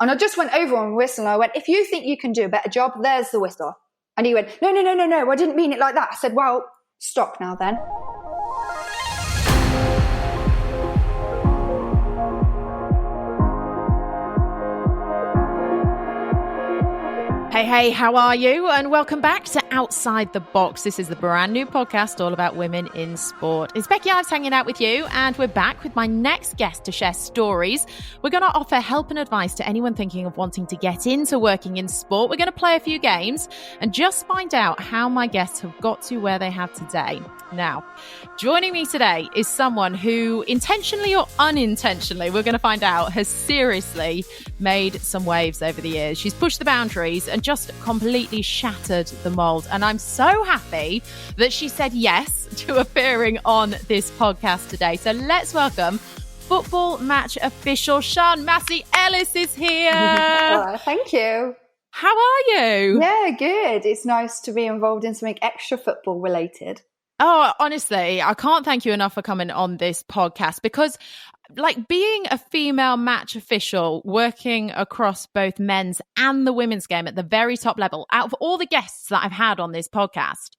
And I just went over on whistle and I went, if you think you can do a better job, there's the whistle. And he went, no, I didn't mean it like that. I said, well, stop now then. Hey, how are you? And welcome back to Outside the Box. This is the brand new podcast all about women in sport. It's Becky Ives hanging out with you, and we're back with my next guest to share stories. We're going to offer help and advice to anyone thinking of wanting to get into working in sport. We're going to play a few games and just find out how my guests have got to where they have today. Now, joining me today is someone who, intentionally or unintentionally, we're going to find out, has seriously made some waves over the years. She's pushed the boundaries and just completely shattered the mold. And I'm so happy that she said yes to appearing on this podcast today. So let's welcome football match official Sian Massey-Ellis is here. Thank you. How are you? Yeah, good. It's nice to be involved in something extra football related. Oh, honestly, I can't thank you enough for coming on this podcast because, like, being a female match official working across both men's and the women's game at the very top level, out of all the guests that I've had on this podcast,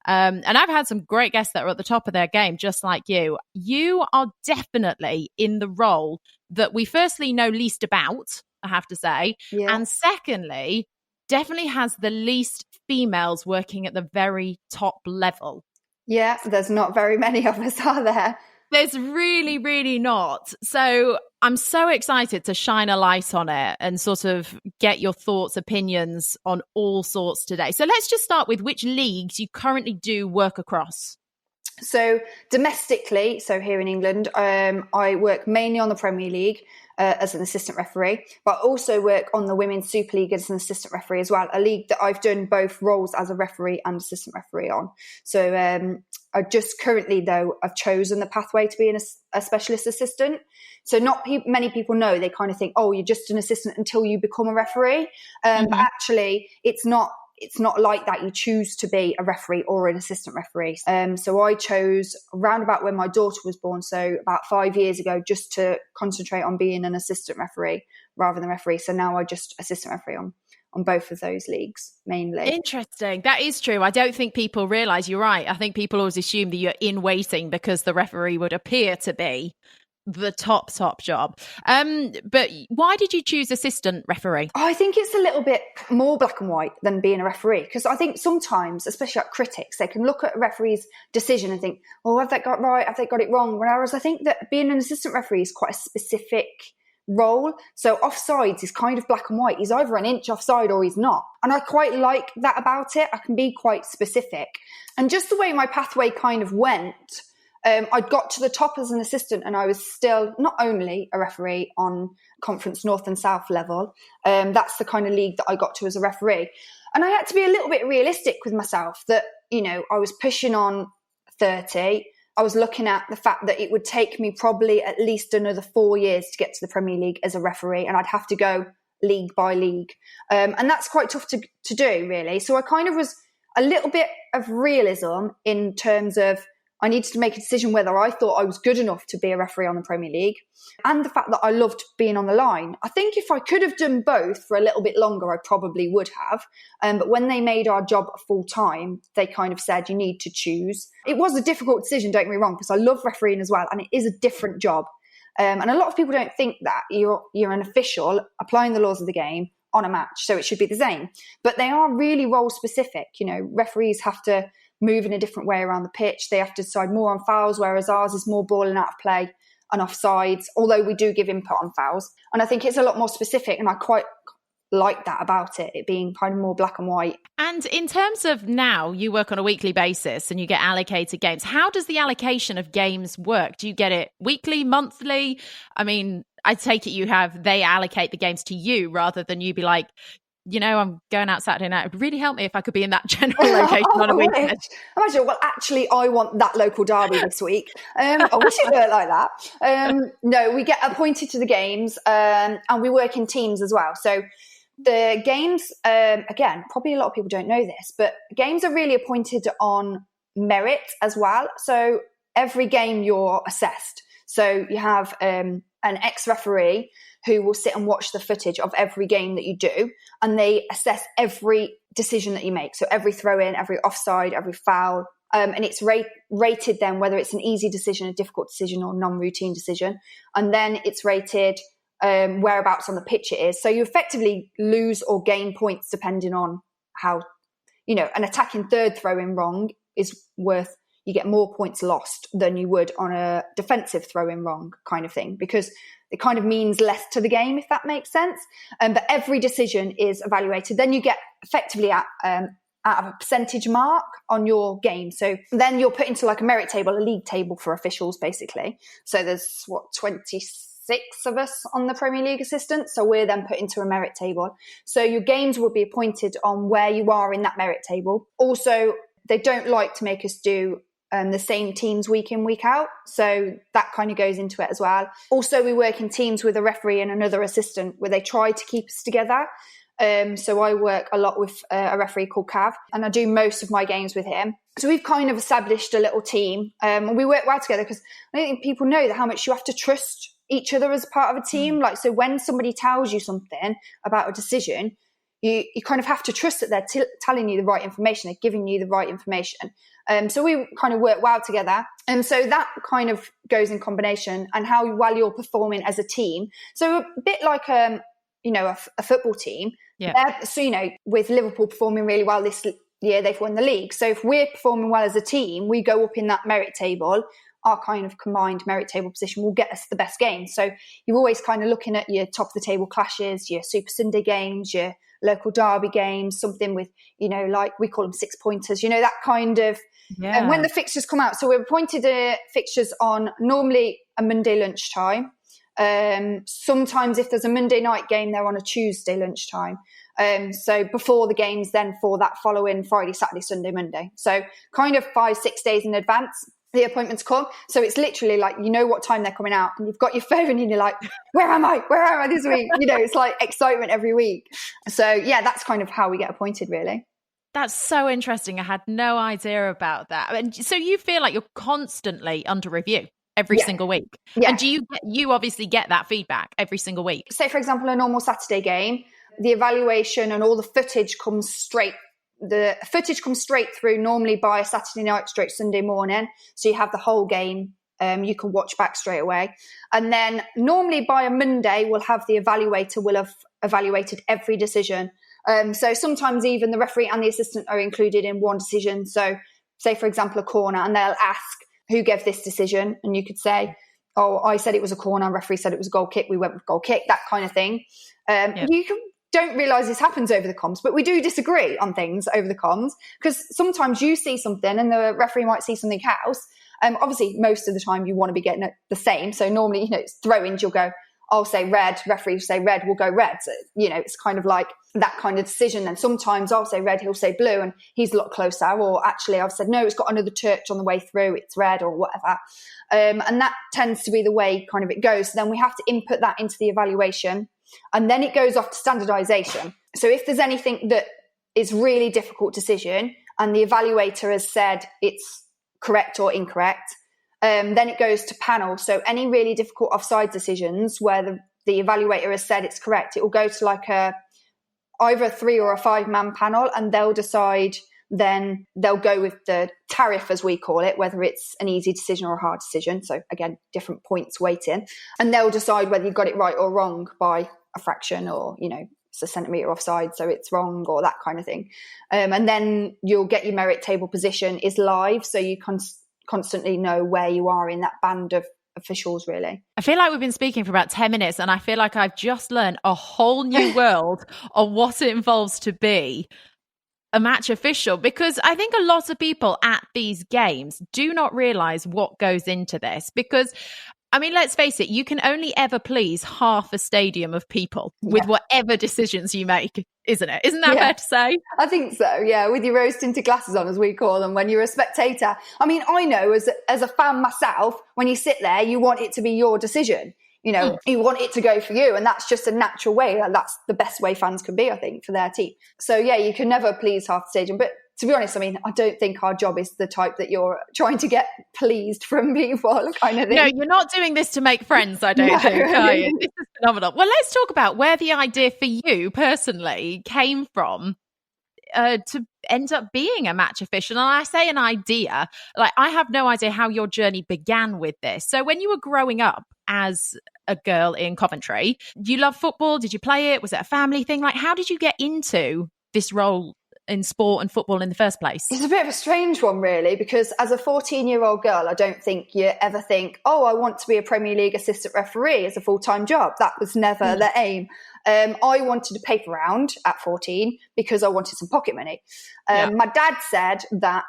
and I've had some great guests that are at the top of their game, just like you are definitely in the role that we firstly know least about, I have to say, and secondly, definitely has the least females working at the very top level. Yeah, there's not very many of us, are there? There's really, really not. So I'm so excited to shine a light on it and sort of get your thoughts, opinions on all sorts today. So let's just start with which leagues you currently do work across. So domestically, so here in England, I work mainly on the Premier League as an assistant referee, but also work on the Women's Super League as an assistant referee as well, a league that I've done both roles as a referee and assistant referee on. So I just currently, though, I've chosen the pathway to be a specialist assistant. So not many people know. They kind of think, oh, you're just an assistant until you become a referee. But actually, it's not like that. You choose to be a referee or an assistant referee. So I chose around about when my daughter was born, so about 5 years ago, just to concentrate on being an assistant referee rather than referee. So now I just assistant referee on both of those leagues mainly. Interesting. That is true. I don't think people realise, you're right. I think people always assume that you're in waiting because the referee would appear to be the top job. But why did you choose assistant referee? I think it's a little bit more black and white than being a referee, because I think sometimes, especially like critics, they can look at a referee's decision and think, oh, have they got it right? Have they got it wrong? Whereas I think that being an assistant referee is quite a specific role. So offsides is kind of black and white. He's either an inch offside or he's not. And I quite like that about it. I can be quite specific. And just the way my pathway kind of went, I got to the top as an assistant and I was still not only a referee on Conference North and South level. That's the kind of league that I got to as a referee. And I had to be a little bit realistic with myself that, you know, I was pushing on 30. I was looking at the fact that it would take me probably at least another 4 years to get to the Premier League as a referee, and I'd have to go league by league. And that's quite tough to do, really. So I kind of was a little bit of realism in terms of I needed to make a decision whether I thought I was good enough to be a referee on the Premier League, and the fact that I loved being on the line. I think if I could have done both for a little bit longer, I probably would have. But when they made our job full time, they kind of said, you need to choose. It was a difficult decision, don't get me wrong, because I love refereeing as well, and it is a different job. And a lot of people don't think that you're an official applying the laws of the game on a match, so it should be the same. But they are really role specific. You know, referees have to move in a different way around the pitch. They have to decide more on fouls, whereas ours is more balling out of play and offsides, although we do give input on fouls. And I think it's a lot more specific, and I quite like that about it being kind of more black and white. And in terms of now, you work on a weekly basis and you get allocated games. How does the allocation of games work? Do you get it weekly, monthly? I mean, I take it they allocate the games to you rather than you be like, you know, I'm going out Saturday night. It would really help me if I could be in that general location on a weekend. Imagine, well, actually, I want that local derby this week. I wish it worked like that. No, we get appointed to the games and we work in teams as well. So the games, again, probably a lot of people don't know this, but games are really appointed on merit as well. So every game you're assessed. So you have an ex-referee who will sit and watch the footage of every game that you do, and they assess every decision that you make. So every throw in, every offside, every foul, and it's rated then whether it's an easy decision, a difficult decision, or non-routine decision. And then it's rated whereabouts on the pitch it is. So you effectively lose or gain points depending on how, an attacking third throw in wrong is worth, you get more points lost than you would on a defensive throw in wrong kind of thing, because it kind of means less to the game, if that makes sense. But every decision is evaluated. Then you get effectively out of a percentage mark on your game. So then you're put into like a merit table, a league table for officials, basically. So there's 26 of us on the Premier League assistants. So we're then put into a merit table. So your games will be appointed on where you are in that merit table. Also, they don't like to make us do the same teams week in, week out. So that kind of goes into it as well. Also, we work in teams with a referee and another assistant where they try to keep us together. So I work a lot with a referee called Cav, and I do most of my games with him. So we've kind of established a little team, and we work well together, because I don't think people know how much you have to trust each other as part of a team. Like, so when somebody tells you something about a decision, you kind of have to trust that they're telling you the right information, they're giving you the right information. So we kind of work well together. And so that kind of goes in combination, and how well you're performing as a team. So a bit like, a football team. Yeah. So, with Liverpool performing really well this year, they've won the league. So if we're performing well as a team, we go up in that merit table. Our kind of combined merit table position will get us the best game. So you're always kind of looking at your top of the table clashes, your Super Sunday games, your local derby games, something with, like we call them 6-pointers, that kind of. Yeah. And when the fixtures come out, so we're appointed fixtures on normally a Monday lunchtime. Sometimes if there's a Monday night game, they're on a Tuesday lunchtime. So before the games, then for that following Friday, Saturday, Sunday, Monday. So kind of 5-6 days in advance, the appointments come. So it's literally like, what time they're coming out, and you've got your phone and you're like, where am I this week? It's like excitement every week. So yeah, that's kind of how we get appointed, really. That's so interesting. I had no idea about that. And so you feel like you're constantly under review every single week. Yeah. And do you obviously get that feedback every single week? Say, for example, a normal Saturday game, the evaluation and all the footage comes straight. The footage comes straight through normally by a Saturday night straight Sunday morning. So you have the whole game. You can watch back straight away. And then normally by a Monday, we'll have the evaluator will have evaluated every decision. So sometimes even the referee and the assistant are included in one decision. So say, for example, a corner, and they'll ask who gave this decision. And you could say, oh, I said it was a corner, referee said it was a goal kick, we went with goal kick, that kind of thing. You don't realise this happens over the comms, but we do disagree on things over the comms, because sometimes you see something and the referee might see something else. Obviously, most of the time you want to be getting it the same. So normally, it's throw-ins, you'll go, I'll say red, referee will say red, we'll go red. So, it's kind of like that kind of decision. And sometimes I'll say red, he'll say blue, and he's a lot closer. Or actually, I've said, no, it's got another touch on the way through, it's red or whatever. And that tends to be the way kind of it goes. So then we have to input that into the evaluation, and then it goes off to standardization. So if there's anything that is really difficult decision and the evaluator has said it's correct or incorrect, then it goes to panel. So any really difficult offside decisions where the evaluator has said it's correct, it will go to like either a 3 or a 5-man panel, and they'll decide. Then they'll go with the tariff, as we call it, whether it's an easy decision or a hard decision. So again, different points weighting, and they'll decide whether you got it right or wrong by a fraction, or it's a centimetre offside, so it's wrong, or that kind of thing. And then you'll get your merit table position is live, so you constantly know where you are in that band of officials, really. I feel like we've been speaking for about 10 minutes, and I feel like I've just learned a whole new world on what it involves to be a match official, because I think a lot of people at these games do not realise what goes into this, because let's face it, you can only ever please half a stadium of people with whatever decisions you make, isn't it? Isn't that fair to say? I think so, yeah, with your rose-tinted glasses on, as we call them, when you're a spectator. I know as a fan myself, when you sit there, you want it to be your decision. You want it to go for you, and that's just a natural way. That's the best way fans can be, I think, for their team. So yeah, you can never please half the stadium, but to be honest, I mean, I don't think our job is the type that you're trying to get pleased from people kind of thing. No, you're not doing this to make friends, I don't think, are you? This is phenomenal. Well, let's talk about where the idea for you personally came from to end up being a match official. And I say an idea, like I have no idea how your journey began with this. So when you were growing up as a girl in Coventry, do you love football? Did you play it? Was it a family thing? Like, how did you get into this role in sport and football in the first place? It's a bit of a strange one, really, because as a 14-year-old girl, I don't think you ever think, oh, I want to be a Premier League assistant referee as a full-time job. That was never the aim. I wanted a paper round at 14 because I wanted some pocket money. My dad said that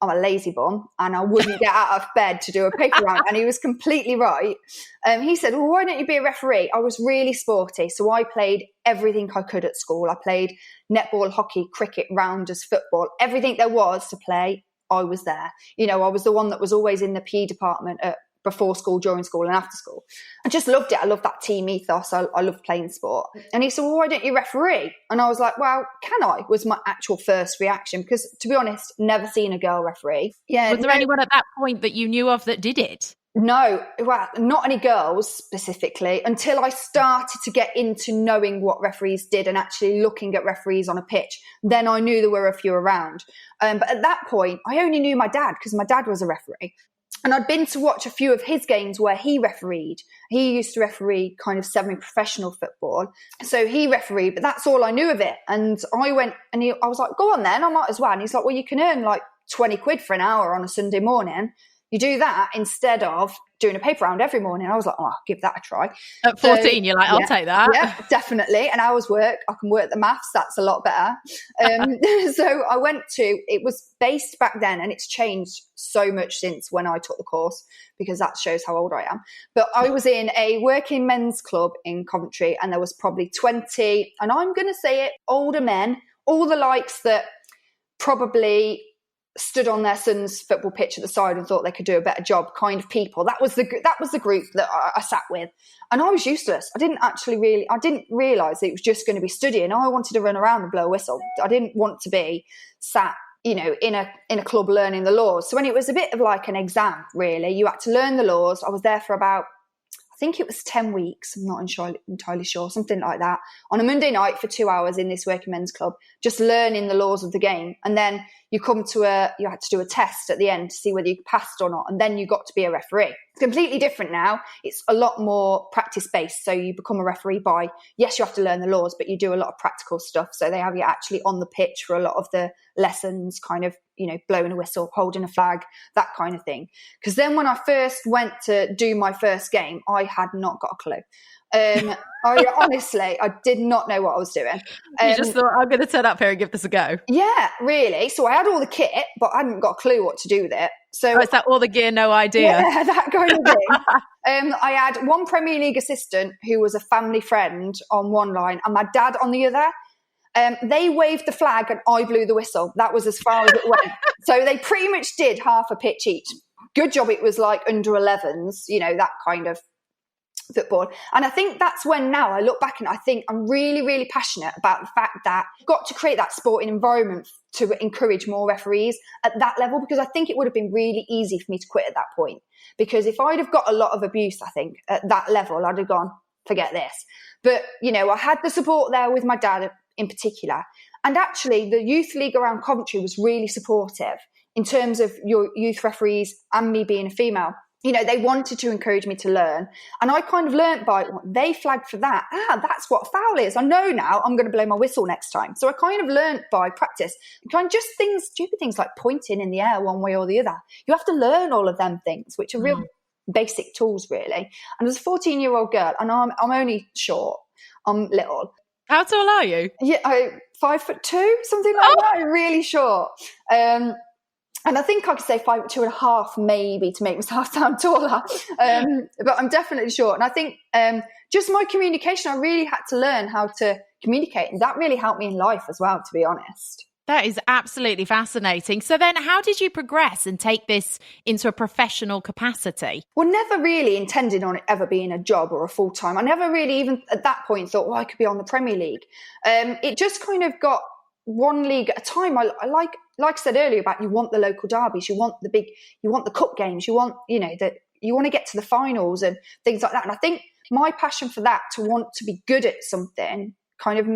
I'm a lazy bum and I wouldn't get out of bed to do a paper round. And he was completely right. He said, well, why don't you be a referee? I was really sporty. So I played everything I could at school. I played netball, hockey, cricket, rounders, football, everything there was to play. I was there. You know, I was the one that was always in the PE department before school, during school and after school. I just loved it. I loved that team ethos. I loved playing sport. And he said, well, why don't you referee? And I was like, well, can I? Was my actual first reaction. Because to be honest, never seen a girl referee. Yeah. Was there anyone at that point that you knew of that did it? No, well, not any girls specifically, until I started to get into knowing what referees did and actually looking at referees on a pitch. Then I knew there were a few around. But at that point, I only knew my dad because my dad was a referee. And I'd been to watch a few of his games where he refereed. He used to referee kind of semi-professional football. So he refereed, but that's all I knew of it. And I went and I was like, go on then, I might as well. And he's like, well, you can earn like 20 quid for an hour on a Sunday morning. You do that instead of doing a paper round every morning. I was like, oh, I'll give that a try. At 14, you're like, I'll take that. Yeah, definitely. An hour's work. I can work the maths. That's a lot better. So I went to, it was based back then and it's changed so much since when I took the course because that shows how old I am. But I was in a working men's club in Coventry and there was probably 20, and I'm going to say it, older men, all the likes that probably stood on their son's football pitch at the side and thought they could do a better job kind of people. That was the group that I sat with. And I was useless. I didn't realise that it was just going to be studying. I wanted to run around and blow a whistle. I didn't want to be sat, you know, in a club learning the laws. So when it was a bit of like an exam, really, you had to learn the laws. I was there for about, I think it was 10 weeks. I'm not entirely sure, something like that. On a Monday night for 2 hours in this working men's club, just learning the laws of the game. And then you had to do a test at the end to see whether you passed or not. And then you got to be a referee. It's completely different now. It's a lot more practice-based. So you become a referee by, yes, you have to learn the laws, but you do a lot of practical stuff. So they have you actually on the pitch for a lot of the lessons, kind of, you know, blowing a whistle, holding a flag, that kind of thing. Because then when I first went to do my first game, I had not got a clue. I did not know what I was doing. You just thought, I'm going to turn up here and give this a go. Yeah, really. So I had all the kit, but I hadn't got a clue what to do with it. So is that all the gear, no idea? Yeah, that kind of thing. I had one Premier League assistant who was a family friend on one line and my dad on the other. They waved the flag and I blew the whistle. That was as far as it went. So they pretty much did half a pitch each. Good job it was like under 11s, you know, that kind of football. And I think that's when now I look back and I think I'm really, really passionate about the fact that I've got to create that sporting environment to encourage more referees at that level, because I think it would have been really easy for me to quit at that point. Because if I'd have got a lot of abuse, I think, at that level, I'd have gone, forget this. But, you know, I had the support there with my dad in particular. And actually, the youth league around Coventry was really supportive in terms of your youth referees and me being a female. You know, they wanted to encourage me to learn. And I kind of learnt by, they flagged for that. That's what a foul is. I know now I'm going to blow my whistle next time. So I kind of learnt by practice. Kind of just stupid things like pointing in the air one way or the other. You have to learn all of them things, which are real basic tools, really. And as a 14-year-old girl, and I'm only short, I'm little. How tall are you? Yeah, 5'2", something like that. I'm really short. And I think I could say 5'2.5" maybe to make myself sound taller. But I'm definitely short. And I think just my communication, I really had to learn how to communicate. And that really helped me in life as well, to be honest. That is absolutely fascinating. So then how did you progress and take this into a professional capacity? Well, never really intended on it ever being a job or a full-time. I never really even at that point thought, well, I could be on the Premier League. It just kind of got one league at a time. I like I said earlier about, you want the local derbies, you want the cup games, you want, you want to get to the finals and things like that. And I think my passion for that, to want to be good at something, kind of